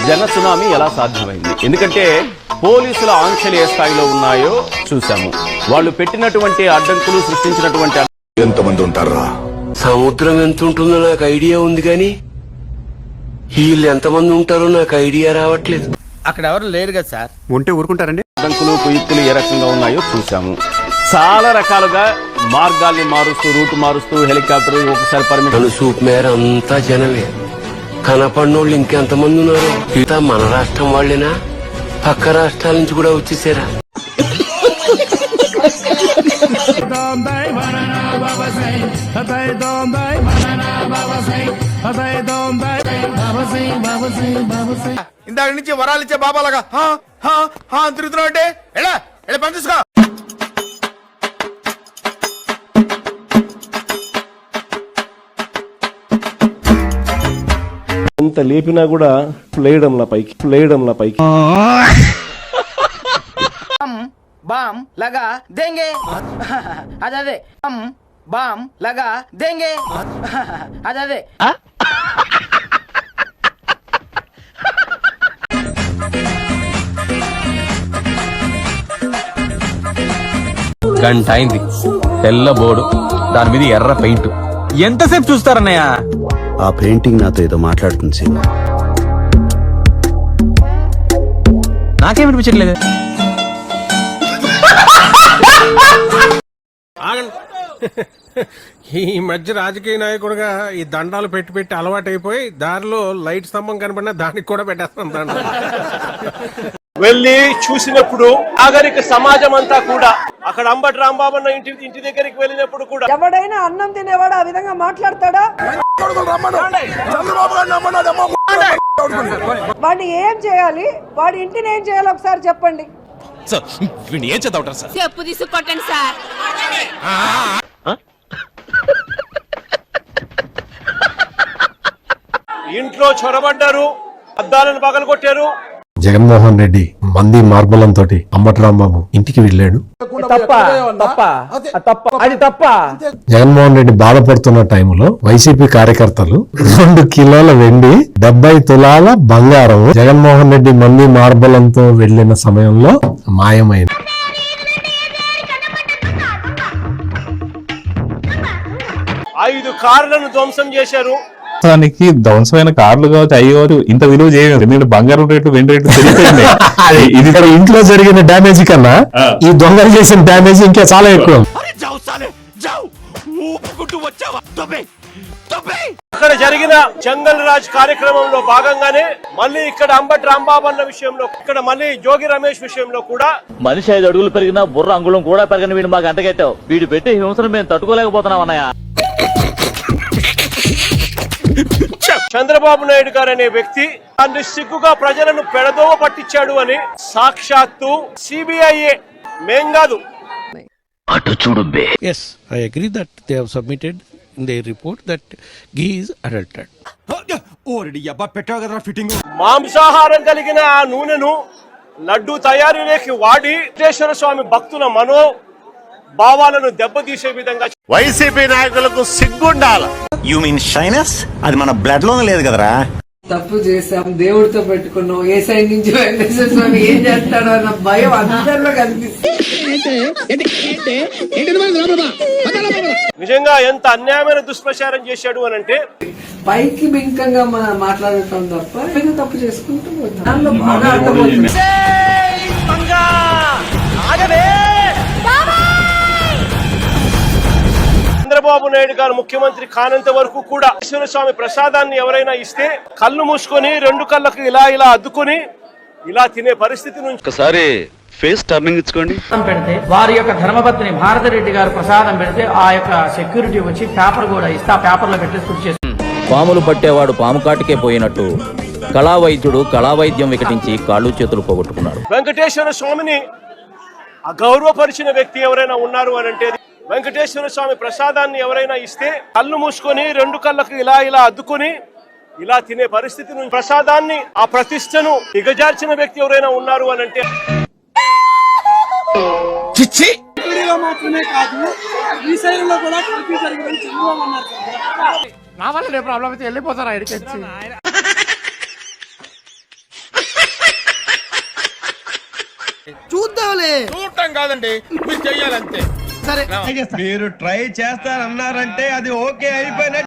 జన సునామీ ఎలా సాధ్యమైంది? ఎందుకంటే పోలీసుల ఆంక్షలు ఏ స్థాయిలో ఉన్నాయో చూసాము. వాళ్ళు పెట్టినటువంటి అడ్డంకులు, సృష్టించినటువంటి ఎంతమంది ఉంటారా? సముద్రం ఎంత ఉంటుందో నాకు ఐడియా ఉంది కానీ వీళ్ళు ఎంతమంది ఉంటారో నాకు ఐడియా రావట్లేదు. అక్కడ ఎవరు లేరు కదా సార్. ఉంటే ఊరుకుంటారండి. అడ్డంకులు, కుయుక్తులు ఏ రకంగా ఉన్నాయో చూసాము. చాలా రకాలుగా మార్గాల్ని మారుస్తూ, రూట్ మారుస్తూ, హెలికాప్టర్ ఒకసారి పర్మిషన్ సూప్ మేర అంతా జనమే. కనపడినోళ్ళు ఇంకెంతమంది ఉన్నారు? ఇతా మన రాష్ట్రం వాళ్ళేనా? పక్క రాష్ట్రాల నుంచి కూడా వచ్చేసారా? ఇందాక నుంచి వరాలు ఇచ్చే బాబాలాగా తిరుగుతున్నావు అంటే ఎలా ఎలా పని చూసుకో. ఎంత లేపినా కూడా లేయడంలా పైకి బామ్ లగా దేంగే అదే బామ్ లగా దేంగే అదే గంట అయింది, తెల్ల బోర్డు, దాని మీద ఎర్ర పెయింట్. ఎంతసేపు చూస్తారన్నయ్య? ఆ పెయింటింగ్ నాతో ఏదో మాట్లాడుతుంది. నాకేమినిపించట్లేదు. ఈ మధ్య రాజకీయ నాయకుడుగా ఈ దండాలు పెట్టి అలవాటైపోయి దారిలో లైట్ స్తంభం కనబడినా దానికి కూడా పెట్టేస్తాం దండ. వెళ్ళి చూసినప్పుడు నాగరిక సమాజం అంతా కూడా అక్కడ అంబటి రాంబాబు అన్న ఇంటి దగ్గరికి వెళ్ళినప్పుడు కూడా ఎవడైనా అన్నం తినేవాడు ఆ విధంగా మాట్లాడతాడా? వాడిని ఏం చేయాలి? వాడి ఇంటిని ఏం చేయాలి ఒకసారి చెప్పండి. ఏం చదవటం సార్? చెప్పు తీసుకొట్టండి సార్. ఇంట్లో చొరబడ్డారు, అద్దాలను పగలగొట్టారు. జగన్మోహన్ రెడ్డి మంది మార్బలంతో అంబటి రాంబాబు ఇంటికి వెళ్ళాడు. జగన్మోహన్ రెడ్డి బాధపడుతున్న టైంలో వైసీపీ కార్యకర్తలు 2 కిలోల వెండి 70 తులాల బంగారం జగన్మోహన్ రెడ్డి మంది మార్బలంతో వెళ్లిన సమయంలో మాయమైంది. ఐదు కార్లను ధ్వంసం చేశారు. ధ్వంసమైన కార్లు కావచ్చు, అయ్యి కావచ్చు, ఇంత విలువ చేయలేదు. ఎందుకంటే బంగారం రేట్లు, వెండి రేట్లు పెరిగిపోయింది. ఇది ఇక్కడ ఇంట్లో జరిగిన డ్యామేజ్ కన్నా ఈ దొంగలు చేసిన డ్యామేజ్ ఇంకా చాలా ఎక్కువ. అక్కడ జరిగిన జంగల్ రాజ్ కార్యక్రమంలో భాగంగానే మళ్ళీ ఇక్కడ అంబటి రాంబాబు అన్న విషయంలో, ఇక్కడ మళ్ళీ జోగి రమేష్ విషయంలో కూడా మనిషి 5 అడుగులు పెరిగినా బుర్ర అంగుళం కూడా పెరగని వీడు మాకు అంటగట్టావు. వీడు పెట్టి హింసను మేము తట్టుకోలేకపోతున్నాం అన్నయ్య. చంద్రబాబు నాయుడు గారు అనే వ్యక్తి దాన్ని సిగ్గుగా ప్రజలను పెడదోవ పట్టించాడు అని సాక్షాత్తు సిబిఐఏ, మేం కాదు. Yes, I agree that they have submitted in their report that ghee is adulterated. మాంసాహారం కలిగిన ఆ నూనెను లడ్డు తయారీలోకి వాడి వెంకటేశ్వర స్వామి భక్తుల మనో భావాలను దెబ్బతీసే విధంగా వైసీపీ నాయకులకు సిగ్గుండాల. You mean shyness? అది మన బ్లడ్ లోనే లేదు కదరా. తప్పు చేసాం, దేవుడితో పెట్టుకున్నాం, ఏ సైడ్ నుంచి వెంకటేశ్వర స్వామి ఏం చేస్తాడో అన్న భయం అందరిలో కనిపిస్తుంది. నిజంగా ఎంత అన్యాయమైన దుష్ప్రచారం చేశాడు అని అంటే పైకి బింకంగా మాట్లాడటం తప్ప ఏదో తప్పు చేసుకుంటూ పోతాం. దానిలో బాగా అర్థమవుతుంది. చంద్రబాబు నాయుడు గారు ముఖ్యమంత్రి కానంత వరకు కూడా ఈశ్వర స్వామి ప్రసాదాన్ని ఎవరైనా ఇస్తే కళ్ళు మూసుకొని 2 కళ్ళకు ఇలా ఇలా అద్దుకొని ఇలా తినే పరిస్థితి నుంచి ఒకసారి ఫేస్ టర్నింగ్ ఇచ్చుకోండి. పెడితే వారి యొక్క ధర్మపత్ని భారతిరెడ్డి గారు ప్రసాదం పెడితే ఆ యొక్క సెక్యూరిటీ వచ్చి పేపర్ కూడా ఇస్తే ఆ పేపర్ లో పెట్టేసి కుడి చేసి పాములు పట్టేవాడు పాము కాటికే పోయినట్టు కళావైద్యుడు కళావైద్యం వికటించి కాళ్ళు చేతులు పోగొట్టుకున్నాడు. వెంకటేశ్వర స్వామిని అగౌరవపరిచిన వ్యక్తి ఎవరైనా ఉన్నారు అని అంటే వెంకటేశ్వర స్వామి ప్రసాదాన్ని ఎవరైనా ఇస్తే కళ్ళు మూసుకొని 2 కళ్ళకు ఇలా ఇలా అద్దుకొని ఇలా తినే పరిస్థితి నుంచి ప్రసాదాన్ని, ఆ ప్రతిష్టను దిగజార్చిన వ్యక్తి ఎవరైనా ఉన్నారు అని అంటే మాత్రమే కాదు ఈ సైడ్ లో కూడా నా వల్ల ప్రాబ్లం అయితే వెళ్ళిపోతారా ఇక్కడికి. చూద్దాంలే. చూడటం కాదండి, మీరు చెయ్యాలంతే. సరే మీరు ట్రై చేస్తారన్నారంటే అది ఓకే అయిపోయినట్టు.